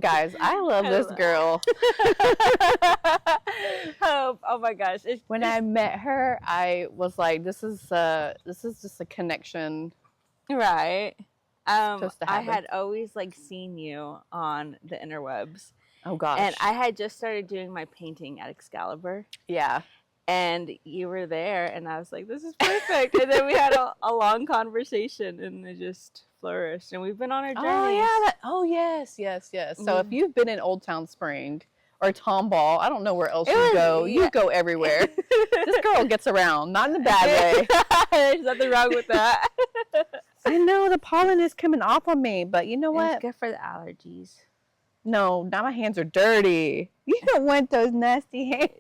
Guys, I love this girl. Oh my gosh. When I met her, I was like, this is just a connection. Right. Supposed to I happen. had always like seen you on the interwebs. Oh gosh. And I had just started doing my painting at Excalibur. Yeah. And you were there, and I was like, this is perfect. And then we had a long conversation, and it just flourished. And we've been on our journey. Oh, yeah. Yes. So if you've been in Old Town Spring or Tomball, I don't know where else you go. Yeah. You go everywhere. This girl gets around, not in a bad way. There's nothing wrong with that. I know the pollen is coming off on me, but you know what? It's good for the allergies. No, now my hands are dirty. You don't want those nasty hands.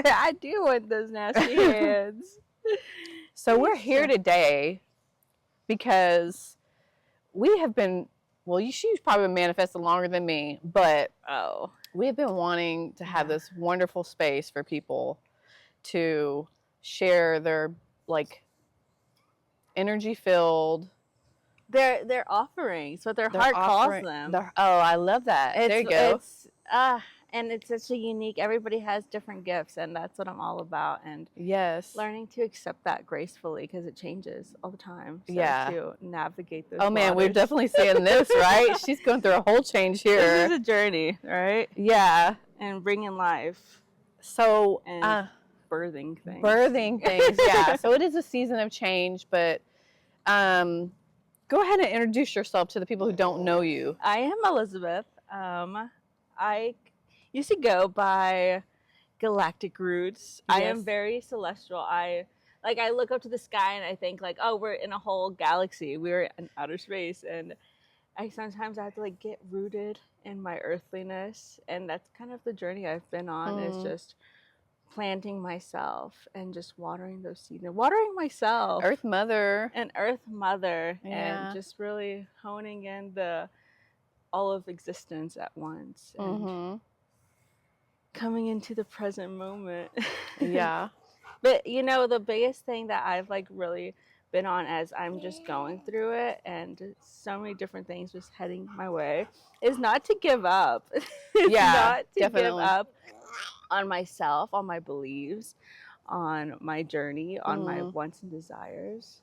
I do want those nasty hands. So we're here today because we have been, well, she's probably been manifesting longer than me, but we have been wanting to have this wonderful space for people to share their, like, energy-filled, Their offerings, what their heart calls them. I love that. There you go. And it's such a unique, everybody has different gifts, and that's what I'm all about. And yes, learning to accept that gracefully, because it changes all the time. So to navigate those man, we're definitely seeing this, right? She's going through a whole change here. This is a journey, right? Yeah. And bringing life. So, and birthing things. Yeah. So it is a season of change, but go ahead and introduce yourself to the people who don't know you. I am Elizabeth. I used to go by Galactic Roots. Yes. I am very celestial. I look up to the sky and I think like, oh, we're in a whole galaxy. We're in outer space. And sometimes I have to like get rooted in my earthliness. And that's kind of the journey I've been on, is just planting myself and just watering those seeds and watering myself. Earth Mother. And just really honing in all of existence at once. And coming into the present moment. Yeah. But you know, the biggest thing that I've like really been on as I'm just going through it, and so many different things just heading my way, is not to give up. Not to give up on myself, on my beliefs, on my journey, on my wants and desires.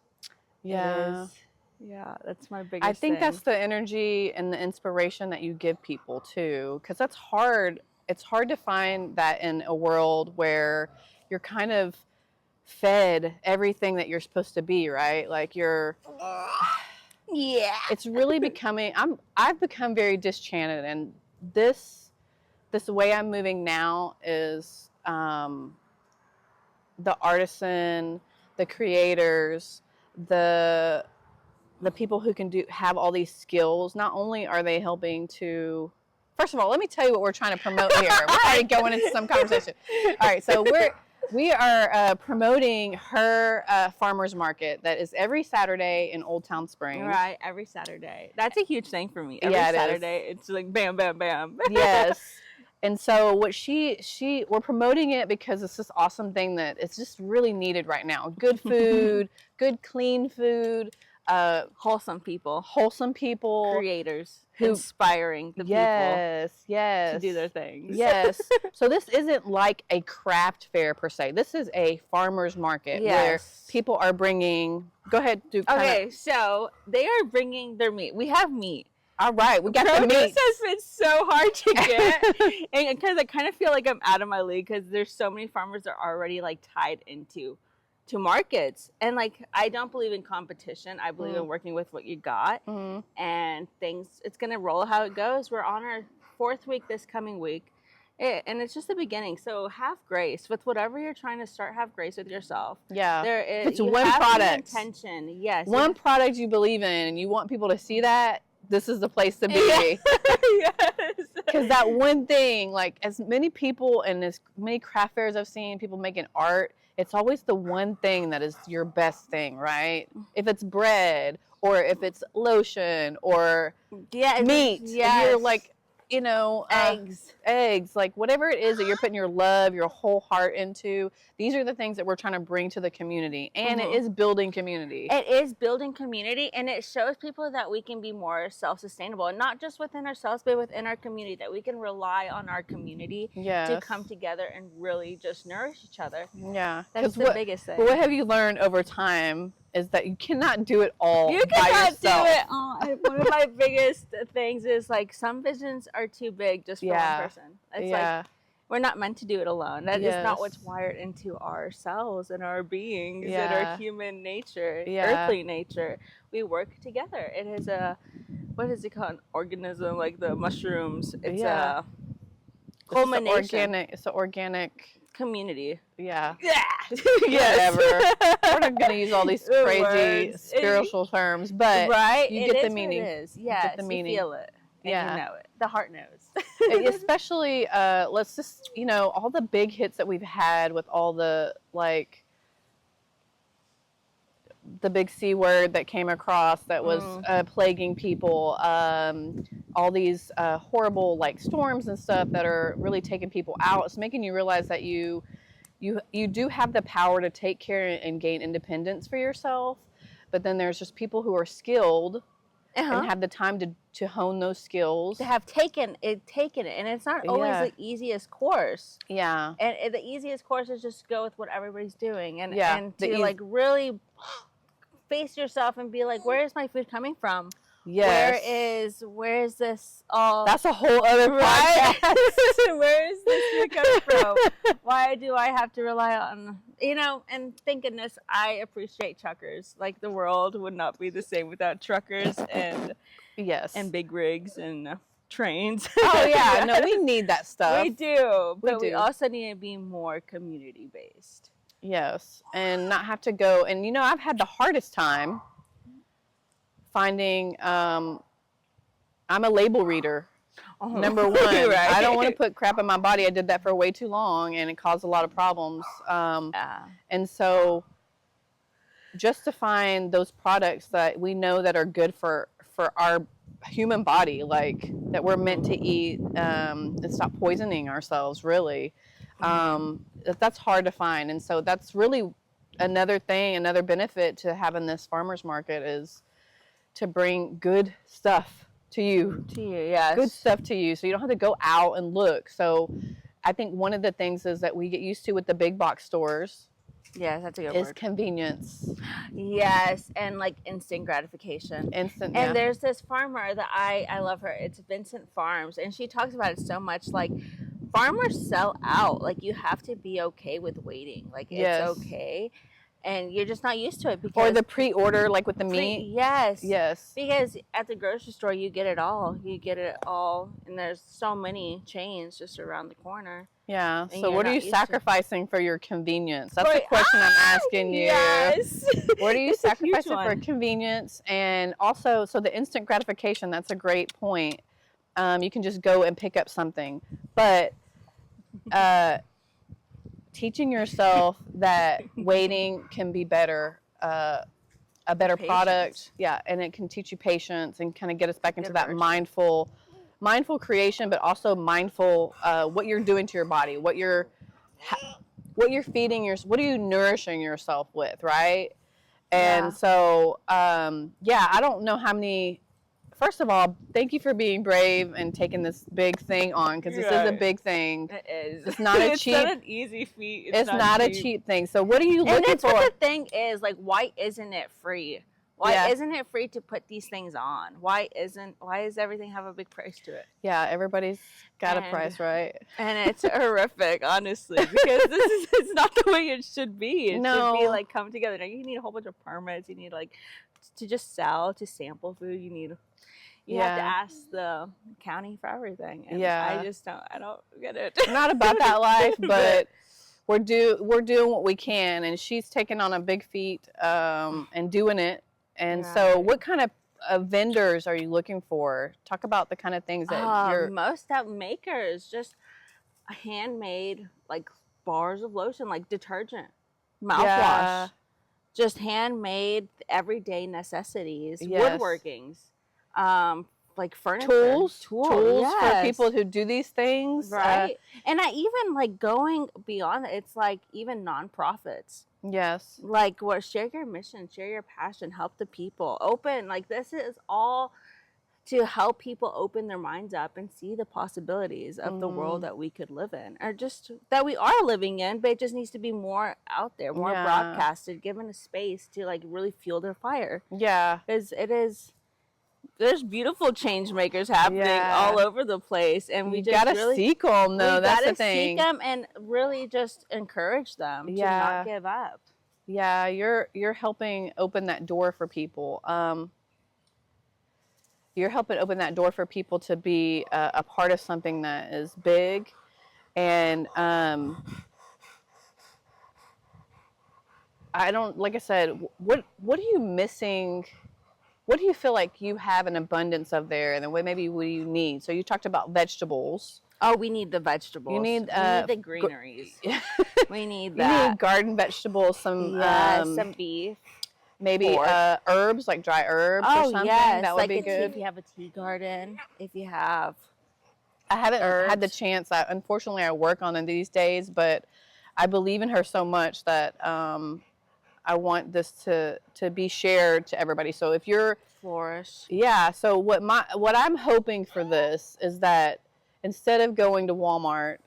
Yeah. Yeah, that's my biggest I think thing. That's the energy and the inspiration that you give people too, because that's hard. It's hard to find that in a world where you're kind of fed everything that you're supposed to be, right? Like you're it's really becoming, I've become very disenchanted, and this way I'm moving now is the artisan, the creators, the people who can have all these skills. Not only are they helping to, first of all, let me tell you what we're trying to promote here. We're already going into some conversation. All right, so we are promoting her farmer's market that is every Saturday in Old Town Spring. Right, every Saturday. That's a huge thing for me. Every Saturday, it's like bam, bam, bam. Yes. And so what we're promoting it because it's this awesome thing that it's just really needed right now. Good food, good clean food, wholesome people, creators, inspiring the people to do their things. Yes. So this isn't like a craft fair per se. This is a farmer's market where people are bringing. Go ahead, Duke. Okay, so they are bringing their meat. We have meat. All right, we got the meat. Produce has been so hard to get, and because I kind of feel like I'm out of my league, because there's so many farmers that are already like tied into markets, and like I don't believe in competition. I believe in working with what you got, and things. It's gonna roll how it goes. We're on our 4th week this coming week, and it's just the beginning. So have grace with whatever you're trying to start. Have grace with yourself. Yeah, there is. It's one product. Intention. Yes. One product you believe in, and you want people to see that. This is the place to be. Yes. Because that one thing, like as many people and as many craft fairs I've seen, people making art, it's always the one thing that is your best thing, right? If it's bread or if it's lotion or meat, you're like, eggs, like whatever it is that you're putting your love, your whole heart into. These are the things that we're trying to bring to the community, and it is building community. It is building community, and it shows people that we can be more self-sustainable, and not just within ourselves, but within our community, that we can rely on our community to come together and really just nourish each other. Yeah. That's the biggest thing. What have you learned over time is that you cannot do it all by yourself. You cannot do it all. One of my biggest things is like some visions are too big just for one person. It's like we're not meant to do it alone. That is not what's wired into ourselves and our beings and our human nature, earthly nature. We work together. It is what is it called? An organism, like the mushrooms. It's a culmination. It's an organic community. Yeah. Yes. Whatever. We're not going to use all these crazy spiritual terms, but you get the meaning. It is. Yes, you feel it. And you know it. The heart knows. Especially, let's just, all the big hits that we've had with all the, like, the big C word that came across that was plaguing people, all these horrible, like, storms and stuff that are really taking people out. It's making you realize that you do have the power to take care and gain independence for yourself, but then there's just people who are skilled and have the time to hone those skills. To have taken it, and it's not always the easiest course. Yeah. And the easiest course is just go with what everybody's doing, and to like really face yourself and be like, where is my food coming from? Yes. Where is this all? That's a whole other podcast. Where is this food coming from? Why do I have to rely on, and thank goodness I appreciate truckers. Like, the world would not be the same without truckers and and big rigs and trains. Oh yeah, no, we need that stuff. We do, but we also need to be more community based. Yes, and not have to go. And I've had the hardest time finding. I'm a label reader. Number one, I don't want to put crap in my body. I did that for way too long, and it caused a lot of problems. And so, just to find those products that we know that are good for our human body, like that we're meant to eat, and stop poisoning ourselves, really. That's hard to find. And so that's really another benefit to having this farmer's market is to bring good stuff to you. Yes. Good stuff to you. So you don't have to go out and look. So I think one of the things is that we get used to with the big box stores. Yes, that's a good word. Is convenience. Yes, and like instant gratification. And there's this farmer that I love her. It's Vincent Farms, and she talks about it so much. Like, farmers sell out. Like, you have to be okay with waiting. Like, it's okay. And you're just not used to it. Because or the pre-order, like with the meat. Yes. Yes. Because at the grocery store, you get it all. And there's so many chains just around the corner. Yeah. So what are you sacrificing for your convenience? That's the question I'm asking you. Yes. What are you sacrificing for convenience? And also, so the instant gratification, that's a great point. You can just go and pick up something. But teaching yourself that waiting can be better, a better product. Yeah, and it can teach you patience and kind of get us back into that mindful creation, but also mindful what you're doing to your body, what you're feeding what are you nourishing yourself with, right? And so, I don't know how many. First of all, thank you for being brave and taking this big thing on, because this is a big thing. It is. It's not a cheap. It's not an easy feat. It's not a cheap thing. So what are you looking for? And that's what the thing is. Like, why isn't it free? Why isn't it free to put these things on? Why does everything have a big price to it? Yeah, everybody's got a price, right? And it's horrific, honestly, because it's not the way it should be. It should be like come together. Now, you need a whole bunch of permits. You need like to just sell, to sample food. You have to ask the county for everything. And I don't get it. I'm not about that life, but we're doing what we can, and she's taking on a big feat and doing it. And so what kind of vendors are you looking for? Talk about the kind of things that you're... Most makers, just handmade, like bars of lotion, like detergent, mouthwash, just handmade everyday necessities, woodworkings, like furniture, tools for yes. people who do these things, right? And I even like going beyond it, it's like even nonprofits. Yes. Like what, share your mission, share your passion, help the people, open, like this is all to help people open their minds up and see the possibilities of the world that we could live in, or just that we are living in, but it just needs to be more out there, more broadcasted, given a space to like really fuel their fire. Yeah. Because there's beautiful change makers happening all over the place, and we just gotta really seek them. No, that's the seek thing. them and really just encourage them to not give up. Yeah, you're helping open that door for people. You're helping open that door for people to be a part of something that is big, and I don't, like I said, what are you missing? What do you feel like you have an abundance of there, and then what maybe what do you need? So you talked about vegetables. Oh, we need the vegetables. You need the greeneries. We need that. You need garden vegetables, some some beef. Maybe herbs, like dry herbs or something. Yes. That would like be good. If you have a tea garden, if you have I haven't herbs. had the chance. Unfortunately, I work on them these days, but I believe in her so much that I want this to be shared to everybody. So if you're flourish. Yeah. So what I'm hoping for this is that instead of going to Walmart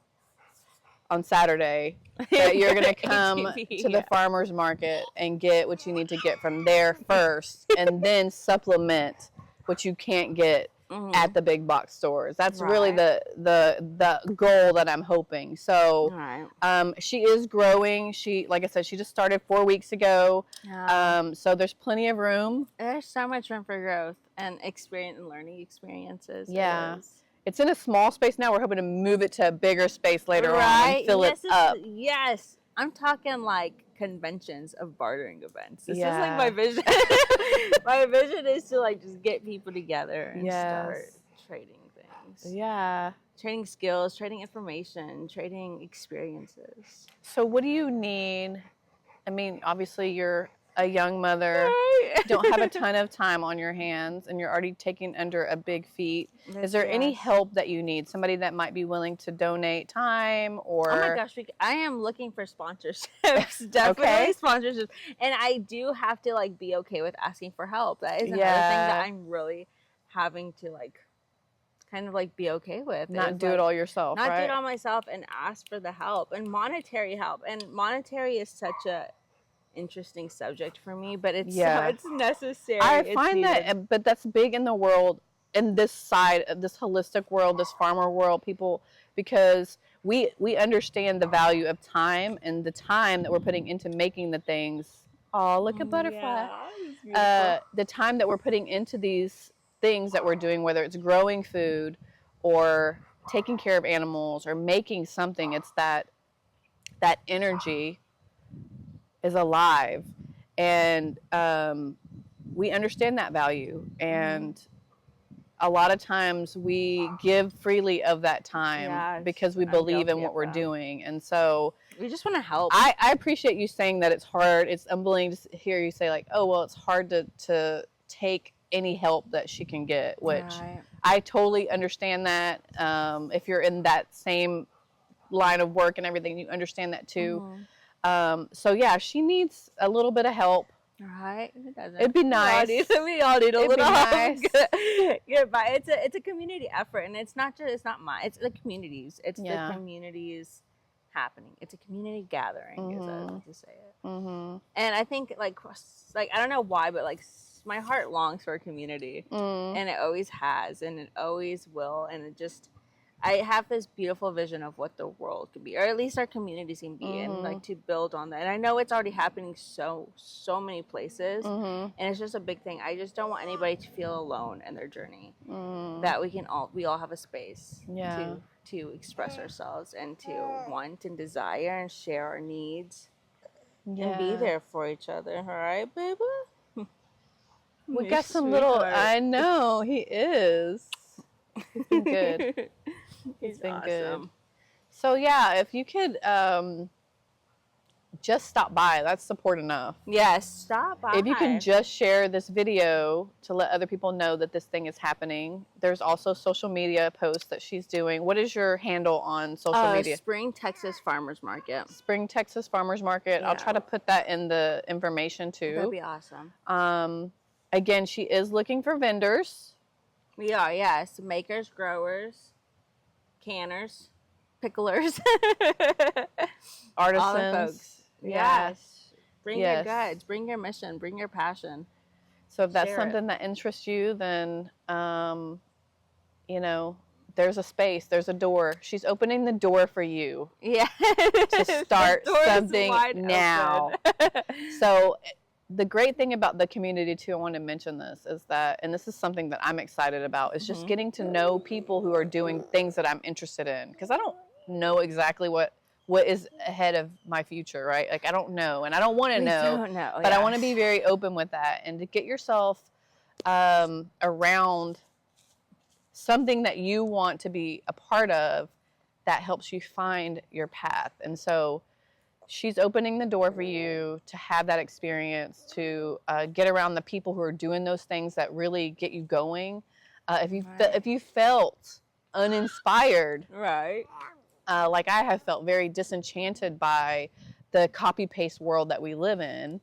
on Saturday, that you're going to come to the farmer's market and get what you need to get from there first, and then supplement what you can't get at the big box stores. That's really the goal that I'm hoping. So she is growing. She, like I said, she just started 4 weeks ago. So there's plenty of room. There's so much room for growth and experience and learning experiences. Yeah. It's in a small space now. We're hoping to move it to a bigger space later on and fill it up. Yes. I'm talking like conventions of bartering events. This is like my vision. My vision is to like just get people together and start trading things. Yeah. Trading skills, trading information, trading experiences. So what do you need? I mean, obviously you're a young mother, don't have a ton of time on your hands, and you're already taking under a big feat. Is there any help that you need? Somebody that might be willing to donate time, or? Oh my gosh, I am looking for sponsorships, definitely sponsorships. And I do have to like be okay with asking for help. That is another thing that I'm really having to like kind of like be okay with. Not do it all yourself, Not do it all myself, and ask for the help and monetary help. And monetary is such a interesting subject for me, but it's it's necessary. I find that, but that's big in the world, in this side of this holistic world, this farmer world, people, because we understand the value of time and the time that we're putting into making the things. Oh, look at butterfly. The time that we're putting into these things that we're doing, whether it's growing food or taking care of animals or making something, it's that energy is alive, and we understand that value, and a lot of times we give freely of that time because we believe in what we're doing, and so we just want to help. I appreciate you saying that it's hard. I'm willing to hear you say like, oh well, it's hard to take any help that she can get, which I totally understand that. If you're in that same line of work and everything, you understand that too. So yeah, she needs a little bit of help. Right? It'd be nice. We all need a little help. Nice. Yeah, but it's a community effort, and it's not the communities. It's the communities happening. It's a community gathering, as I like to say it. And I think like I don't know why, but like my heart longs for a community, and it always has, and it always will, and it just. I have this beautiful vision of what the world could be, or at least our communities can be, and like to build on that. And I know it's already happening so many places, and it's just a big thing. I just don't want anybody to feel alone in their journey. That we all have a space to express ourselves and to want and desire and share our needs and be there for each other. All right, baby. We got some little. I know he is. He's been good. It's been awesome. Good. So yeah, if you could just stop by. That's support enough. Yes, stop by. If you can just share this video to let other people know that this thing is happening. There's also social media posts that she's doing. What is your handle on social media? Spring Texas Farmers Market. Spring Texas Farmers Market. Yeah. I'll try to put that in the information too. That'd be awesome. Again, she is looking for vendors. We are, yes. Makers, growers, canners, picklers. Artisans. All the folks. Yeah. Yes. Bring your goods. Bring your mission. Bring your passion. So if that's Share something that interests you, then, you know, there's a space, there's a door. She's opening the door for you. Yeah. To start something now. So the great thing about the community too, I want to mention this, is that, and this is something that I'm excited about, is just getting to know people who are doing things that I'm interested in. Because I don't know exactly what is ahead of my future, right? Like, I don't know, and I don't want to know. Don't know, but I want to be very open with that, and to get yourself around something that you want to be a part of that helps you find your path. And so she's opening the door for you to have that experience, to get around the people who are doing those things that really get you going. If you felt uninspired, right, like I have felt very disenchanted by the copy-paste world that we live in,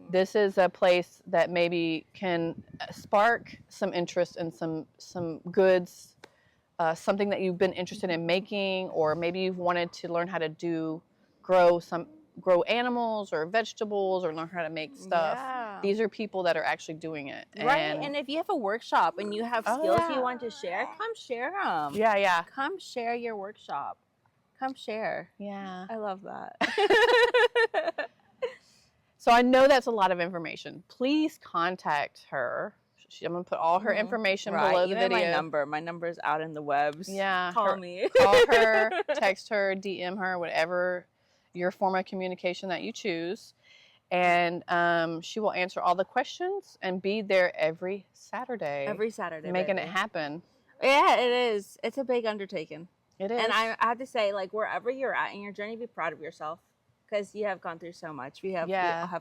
this is a place that maybe can spark some interest in some goods, something that you've been interested in making, or maybe you've wanted to learn how to grow animals or vegetables, or learn how to make stuff. Yeah. These are people that are actually doing it. Right, and if you have a workshop and you have skills you want to share, come share them. Yeah. Come share your workshop. Come share. Yeah. I love that. So I know that's a lot of information. Please contact her. I'm going to put all her information below the video. My number is out in the webs. Yeah. Call me. Call her, text her, DM her, whatever your form of communication that you choose. And she will answer all the questions and be there every Saturday. Every Saturday. Making it happen. Yeah, it is. It's a big undertaking. It is. And I have to say, like, wherever you're at in your journey, be proud of yourself. Because you have gone through so much. We have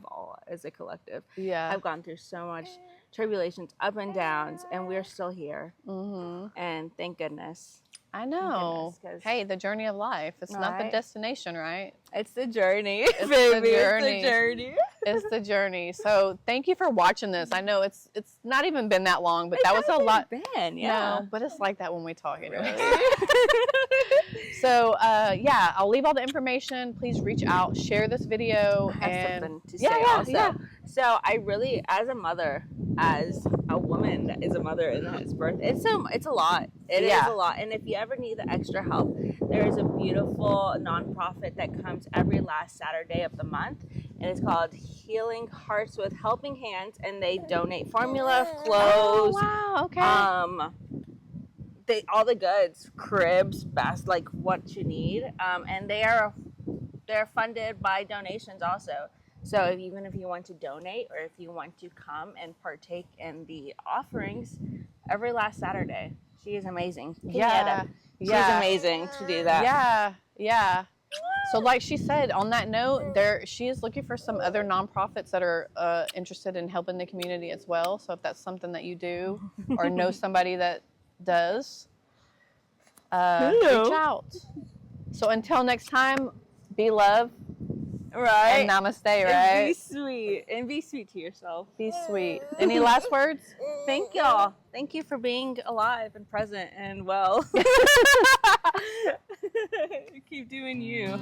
all, as a collective. Yeah. I've gone through so much tribulations, up and downs, and we're still here. And thank goodness. I know. Hey, the journey of life. It's not the destination, right? It's the journey, it's baby. The journey. It's the journey. It's the journey. So thank you for watching this. I know it's not even been that long, but that was a lot. No, but it's like that when we talk anyway. So I'll leave all the information. Please reach out, share this video. I have something to say also. Yeah. So I really, as a mother, as a woman that is a mother and has birth, it's a lot. It is a lot. And if you ever need the extra help, there is a beautiful nonprofit that comes every last Saturday of the month, and it's called Healing Hearts with Helping Hands, and they donate formula, clothes. Oh, wow, okay. All the goods, cribs, best, like what you need, and they're funded by donations also. So even if you want to donate, or if you want to come and partake in the offerings, every last Saturday. She is amazing. She's amazing to do that. Yeah. So like she said, on that note, she is looking for some other nonprofits that are interested in helping the community as well. So if that's something that you do, or know somebody that does, reach out. So until next time, be love. Right. And namaste, right? And be sweet. And be sweet to yourself. Be sweet. Any last words? Thank y'all. Thank you for being alive and present and well. Keep doing you.